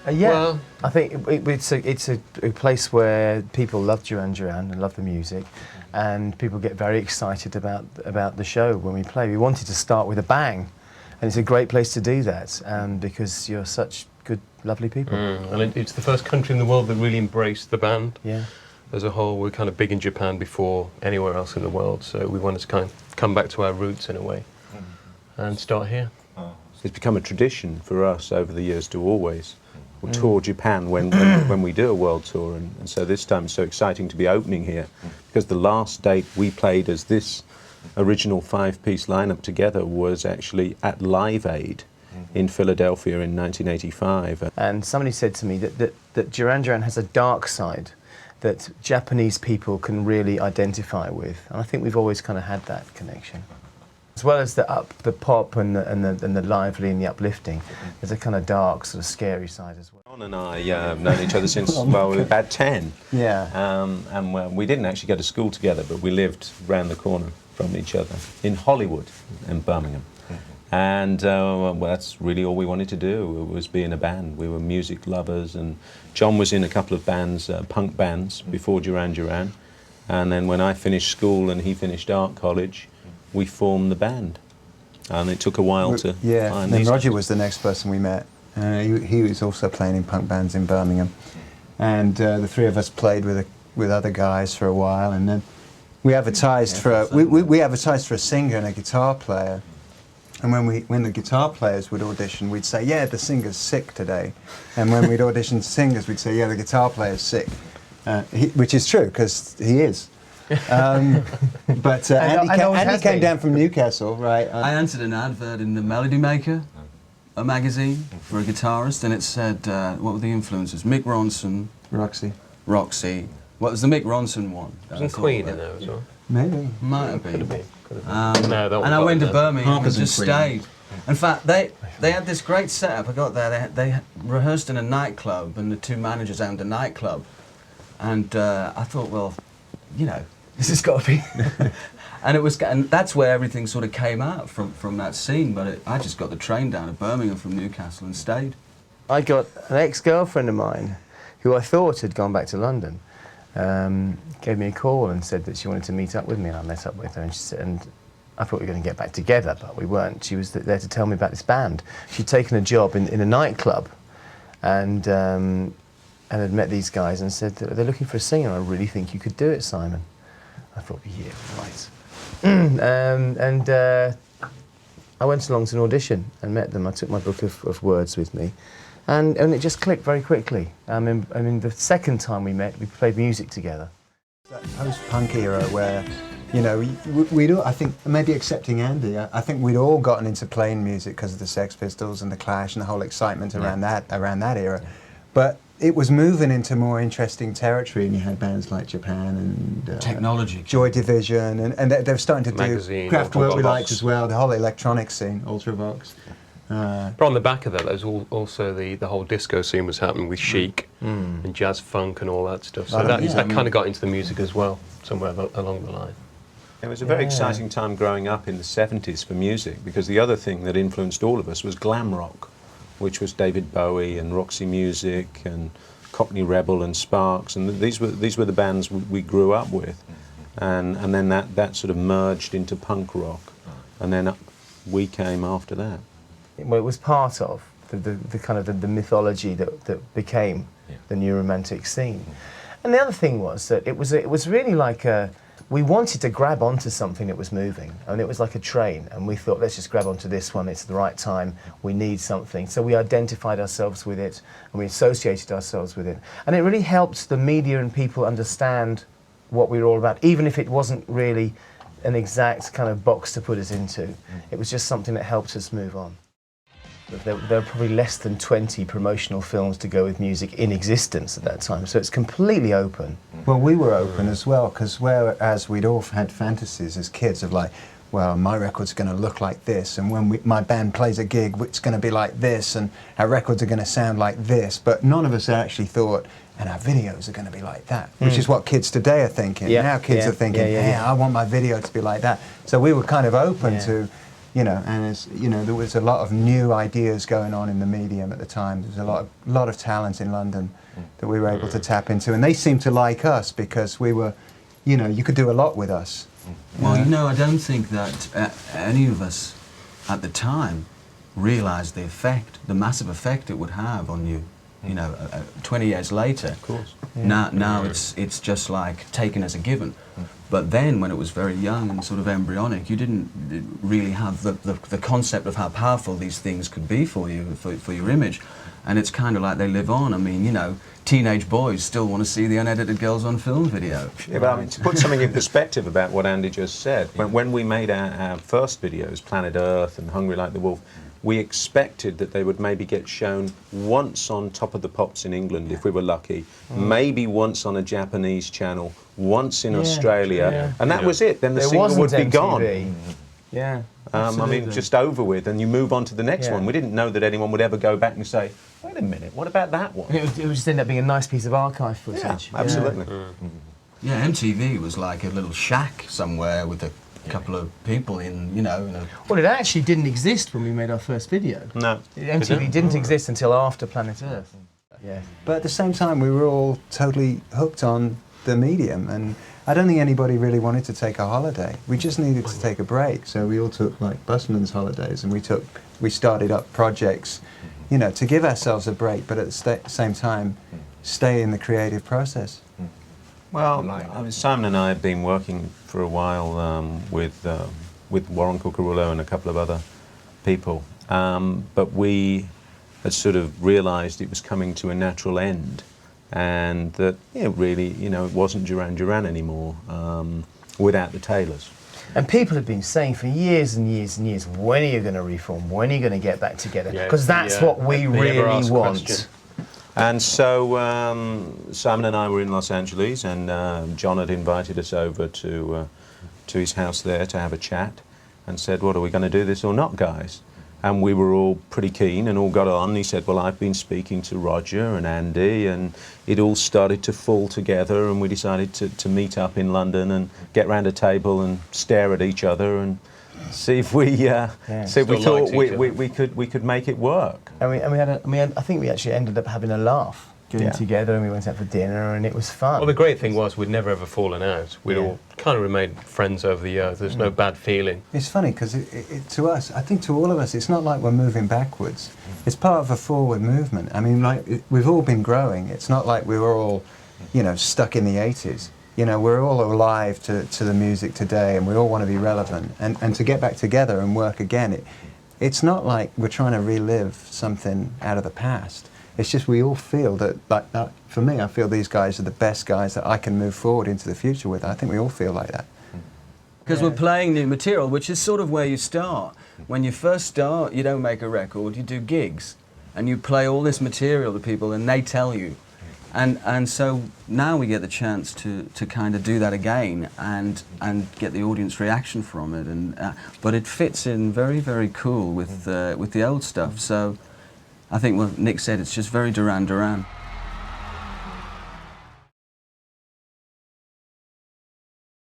Yeah, Well, I think it's a place where people love Duran Duran and love the music, and people get very excited about the show when we play. We wanted to start with a bang, and it's a great place to do that because you're such good, lovely people. And it's the first country in the world that really embraced the band. Yeah. As a whole, we're kind of big in Japan before anywhere else in the world, so we wanted to kind of come back to our roots in a way and start here. It's become a tradition for us over the years to always tour Japan when we do a world tour, and so this time it's so exciting to be opening here because the last date we played as this original 5-piece lineup together was actually at Live Aid in Philadelphia in 1985. And somebody said to me that Duran Duran has a dark side that Japanese people can really identify with, and I think we've always kind of had that connection. As well as the pop and the lively and the uplifting, there's a kind of dark, sort of scary side as well. John and I have known each other since we were about 10. Yeah. And we didn't actually go to school together, but we lived round the corner from each other in Hollywood and Birmingham. And well, that's really all we wanted to do, was be in a band. We were music lovers, and John was in a couple of bands, punk bands, before Duran Duran. And then when I finished school and he finished art college, we formed the band. And it took a while to find then these Roger guys. was the next person we met. He was also playing in punk bands in Birmingham. And the three of us played with other guys for a while, and then we advertised we advertised for a singer and a guitar player. And when the guitar players would audition, we'd say, yeah, the singer's sick today. And when we'd audition singers, we'd say, yeah, the guitar player's sick. Which is true, because he is. But Andy came down from Newcastle, right? I entered an advert in the Melody Maker, a magazine, for a guitarist, and it said, what were the influences? Mick Ronson. Roxy. What was the Mick Ronson one? Wasn't Queen in there as well? Maybe. Might have been. Could have been. No, and I went to Birmingham and Harper's and just Queen. stayed. In fact, they had this great setup. I got there, they rehearsed in a nightclub, and the two managers owned a nightclub. And I thought, well, you know, this has got to be... and that's where everything sort of came out from that scene, but I just got the train down to Birmingham from Newcastle and stayed. I got an ex-girlfriend of mine who I thought had gone back to London, gave me a call and said that she wanted to meet up with me, and I met up with her, and she said, and I thought we were going to get back together, but we weren't. She was there to tell me about this band. She'd taken a job in a nightclub, and had met these guys and said that they're looking for a singer. I really think you could do it, Simon. I thought, yeah, right. I went along to an audition and met them. I took my book of words with me, and it just clicked very quickly. I mean, the second time we met, we played music together. That post-punk era where, you know, we'd all, I think, maybe excepting Andy, I think we'd all gotten into playing music because of the Sex Pistols and the Clash and the whole excitement around that era. But it was moving into more interesting territory, and you had bands like Japan and Technology. Joy Division, and they were starting to Magazine, do craft work we Ultravox. liked as well, the whole electronic scene, Ultravox. But on the back of that, there was also the whole disco scene was happening with chic and jazz funk and all that stuff. So that kind of got into the music as well, somewhere along the line. It was a very exciting time growing up in the 70s for music, because the other thing that influenced all of us was glam rock, which was David Bowie and Roxy Music and Cockney Rebel and Sparks, and these were the bands we grew up with, and then that sort of merged into punk rock, and then we came after that. Well, it was part of the kind of the mythology that became the new romantic scene. And the other thing was that it was really like we wanted to grab onto something that was moving, and it was like a train, and we thought, let's just grab onto this one, it's the right time, we need something. So we identified ourselves with it, and we associated ourselves with it. And it really helped the media and people understand what we were all about, even if it wasn't really an exact kind of box to put us into. It was just something that helped us move on. There were probably less than 20 promotional films to go with music in existence at that time, so it's completely open. Well, we were open as well, because whereas we'd all had fantasies as kids of like, well, my record's going to look like this, and when my band plays a gig, it's going to be like this, and our records are going to sound like this, but none of us actually thought, and our videos are going to be like that, which is what kids today are thinking. Now kids are thinking, I want my video to be like that. So we were kind of open to you know, and as you know, there was a lot of new ideas going on in the medium at the time. There was a lot of talent in London that we were able to tap into, and they seemed to like us because we were, you know, you could do a lot with us. Well, you know, I don't think that any of us at the time realised the effect, the massive effect it would have on you. You know, 20 years later. Of course. Now it's just like taken as a given. But then, when it was very young and sort of embryonic, you didn't really have the concept of how powerful these things could be for you, for your image. And it's kind of like they live on. I mean, you know, teenage boys still want to see the unedited Girls on Film video. Yeah, but I mean, to put something in perspective about what Andy just said, when we made our first videos, Planet Earth and Hungry Like the Wolf, we expected that they would maybe get shown once on Top of the Pops in England, if we were lucky, maybe once on a Japanese channel, once in Australia, and that was it. Then the single would be gone. Yeah, I mean, just over with, and you move on to the next one. We didn't know that anyone would ever go back and say, wait a minute, what about that one? It would just end up being a nice pice of archive footage. Yeah, absolutely. Yeah, MTV was like a little shack somewhere with a couple of people in, you know. Well, it actually didn't exist when we made our first video. No. MTV didn't exist until after Planet Earth. Yeah. But at the same time, we were all totally hooked on the medium, and I don't think anybody really wanted to take a holiday. We just needed to take a break, so we all took like busman's holidays, and we started up projects, you know, to give ourselves a break, but at the same time, stay in the creative process. Well, I mean, Simon and I have been working for a while with Warren Cucurullo and a couple of other people, but we had sort of realised it was coming to a natural end, and that really, you know, it wasn't Duran Duran anymore without the Taylors. And people have been saying for years and years and years, when are you going to reform? When are you going to get back together? Because that's what we really want. Question. And so Simon and I were in Los Angeles, and John had invited us over to his house there to have a chat, and said, "What, are we going to do this or not, guys?" And we were all pretty keen and all got on. He said, "Well, I've been speaking to Roger and Andy," and it all started to fall together, and we decided to meet up in London and get round a table and stare at each other and see if we thought we could make it work. And I think we actually ended up having a laugh getting together, and we went out for dinner, and it was fun. Well, the great thing was we'd never ever fallen out. We'd all kind of remained friends over the years. There's no bad feeling. It's funny because to us, I think to all of us, it's not like we're moving backwards. It's part of a forward movement. I mean, like we've all been growing. It's not like we were all, you know, stuck in the 80s. You know, we're all alive to the music today, and we all want to be relevant. And to get back together and work again, it's not like we're trying to relive something out of the past. It's just we all feel that, for me, I feel these guys are the best guys that I can move forward into the future with. I think we all feel like that. Because we're playing new material, which is sort of where you start. When you first start, you don't make a record, you do gigs. And you play all this material to people, and they tell you. And so now we get the chance to kind of do that again and get the audience reaction from it. But it fits in very, very cool with the old stuff. So I think what Nick said, it's just very Duran Duran.